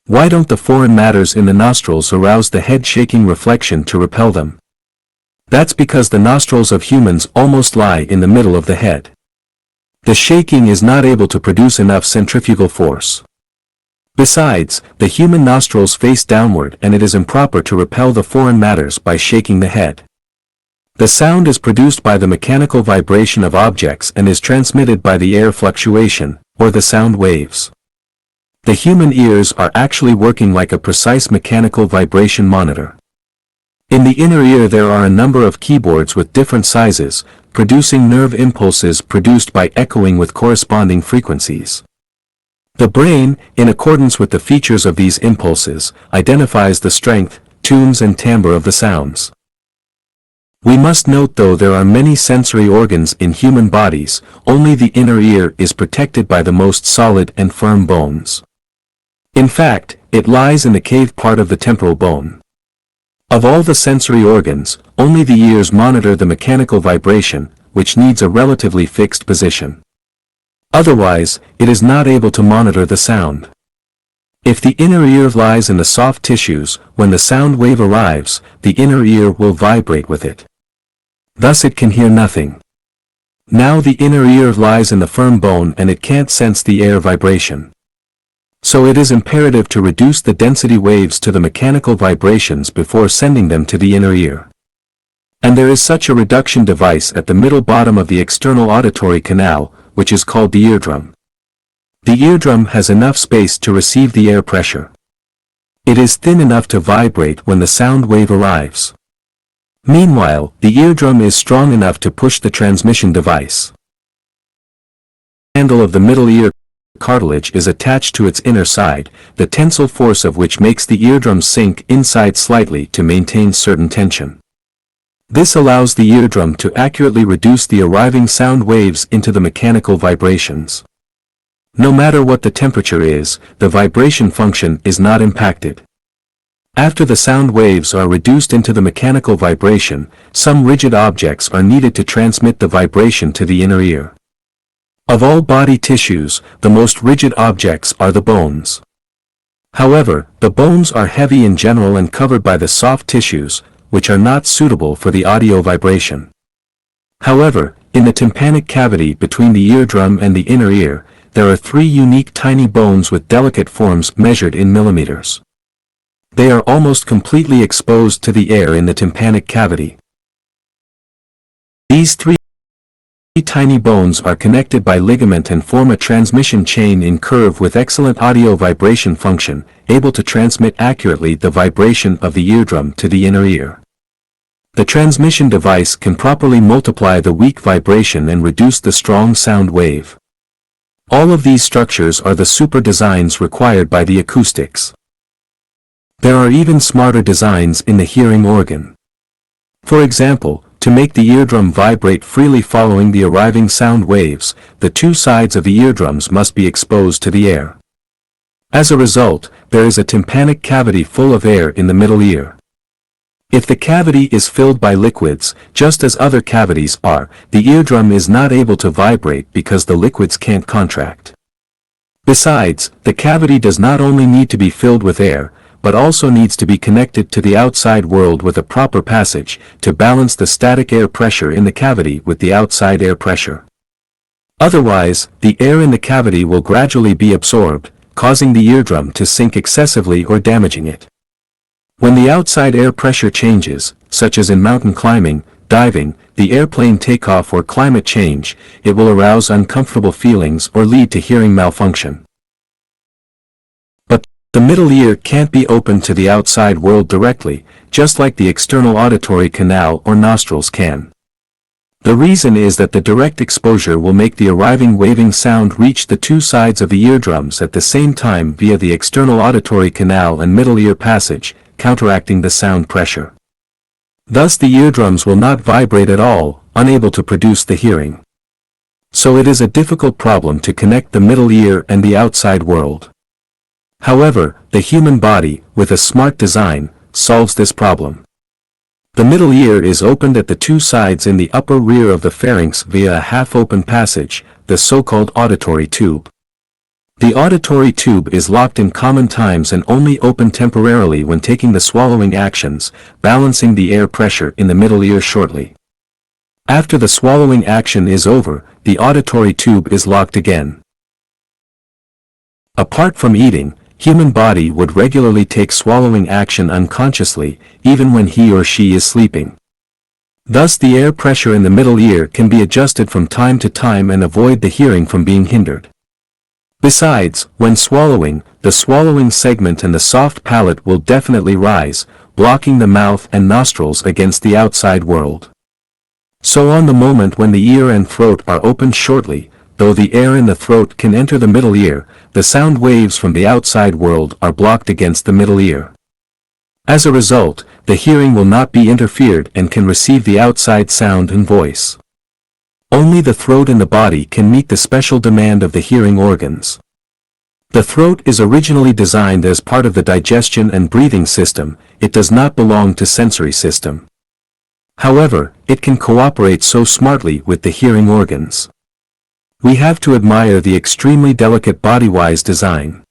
Why don't the foreign matters in the nostrils arouse the head-shaking reflection to repel them? That's because the nostrils of humans almost lie in the middle of the head. The shaking is not able to produce enough centrifugal force. Besides, the human nostrils face downward and it is improper to repel the foreign matters by shaking the head. The sound is produced by the mechanical vibration of objects and is transmitted by the air fluctuation, or the sound waves. The human ears are actually working like a precise mechanical vibration monitor. In the inner ear there are a number of keyboards with different sizes, producing nerve impulses produced by echoing with corresponding frequencies. The brain, in accordance with the features of these impulses, identifies the strength, tunes and timbre of the sounds. We must note though there are many sensory organs in human bodies, only the inner ear is protected by the most solid and firm bones. In fact, it lies in the cave part of the temporal bone. Of all the sensory organs, only the ears monitor the mechanical vibration, which needs a relatively fixed position. Otherwise, it is not able to monitor the sound. If the inner ear lies in the soft tissues, when the sound wave arrives, the inner ear will vibrate with it. Thus it can hear nothing. Now the inner ear lies in the firm bone and it can't sense the air vibration. So it is imperative to reduce the density waves to the mechanical vibrations before sending them to the inner ear. And there is such a reduction device at the middle bottom of the external auditory canal, which is called the eardrum. The eardrum has enough space to receive the air pressure. It is thin enough to vibrate when the sound wave arrives. Meanwhile, the eardrum is strong enough to push the transmission device. The handle of the middle ear cartilage is attached to its inner side, the tensile force of which makes the eardrum sink inside slightly to maintain certain tension. This allows the eardrum to accurately reduce the arriving sound waves into the mechanical vibrations. No matter what the temperature is, the vibration function is not impacted. After the sound waves are reduced into the mechanical vibration, some rigid objects are needed to transmit the vibration to the inner ear. Of all body tissues, the most rigid objects are the bones. However, the bones are heavy in general and covered by the soft tissues, which are not suitable for the audio vibration. However, in the tympanic cavity between the eardrum and the inner ear, there are three unique tiny bones with delicate forms measured in millimeters. They are almost completely exposed to the air in the tympanic cavity. These three tiny bones are connected by ligament and form a transmission chain in curve with excellent audio vibration function, able to transmit accurately the vibration of the eardrum to the inner ear. The transmission device can properly multiply the weak vibration and reduce the strong sound wave. All of these structures are the super designs required by the acoustics. There are even smarter designs in the hearing organ. For example, to make the eardrum vibrate freely following the arriving sound waves, the two sides of the eardrums must be exposed to the air. As a result, there is a tympanic cavity full of air in the middle ear. If the cavity is filled by liquids, just as other cavities are, the eardrum is not able to vibrate because the liquids can't contract. Besides, the cavity does not only need to be filled with air, but also needs to be connected to the outside world with a proper passage, to balance the static air pressure in the cavity with the outside air pressure. Otherwise, the air in the cavity will gradually be absorbed, causing the eardrum to sink excessively or damaging it. When the outside air pressure changes, such as in mountain climbing, diving, the airplane takeoff or climate change, it will arouse uncomfortable feelings or lead to hearing malfunction. But the middle ear can't be opened to the outside world directly, just like the external auditory canal or nostrils can. The reason is that the direct exposure will make the arriving waving sound reach the two sides of the eardrums at the same time via the external auditory canal and middle ear passage, counteracting the sound pressure. Thus the eardrums will not vibrate at all, unable to produce the hearing. So it is a difficult problem to connect the middle ear and the outside world. However, the human body, with a smart design, solves this problem. The middle ear is opened at the two sides in the upper rear of the pharynx via a half-open passage, the so-called auditory tube. The auditory tube is locked in common times and only open temporarily when taking the swallowing actions, balancing the air pressure in the middle ear shortly. After the swallowing action is over, the auditory tube is locked again. Apart from eating, human body would regularly take swallowing action unconsciously, even when he or she is sleeping. Thus the air pressure in the middle ear can be adjusted from time to time and avoid the hearing from being hindered. Besides, when swallowing, the swallowing segment and the soft palate will definitely rise, blocking the mouth and nostrils against the outside world. So on the moment when the ear and throat are opened shortly, though the air in the throat can enter the middle ear, the sound waves from the outside world are blocked against the middle ear. As a result, the hearing will not be interfered and can receive the outside sound and voice. Only the throat and the body can meet the special demand of the hearing organs. The throat is originally designed as part of the digestion and breathing system, it does not belong to sensory system. However, it can cooperate so smartly with the hearing organs. We have to admire the extremely delicate body-wise design.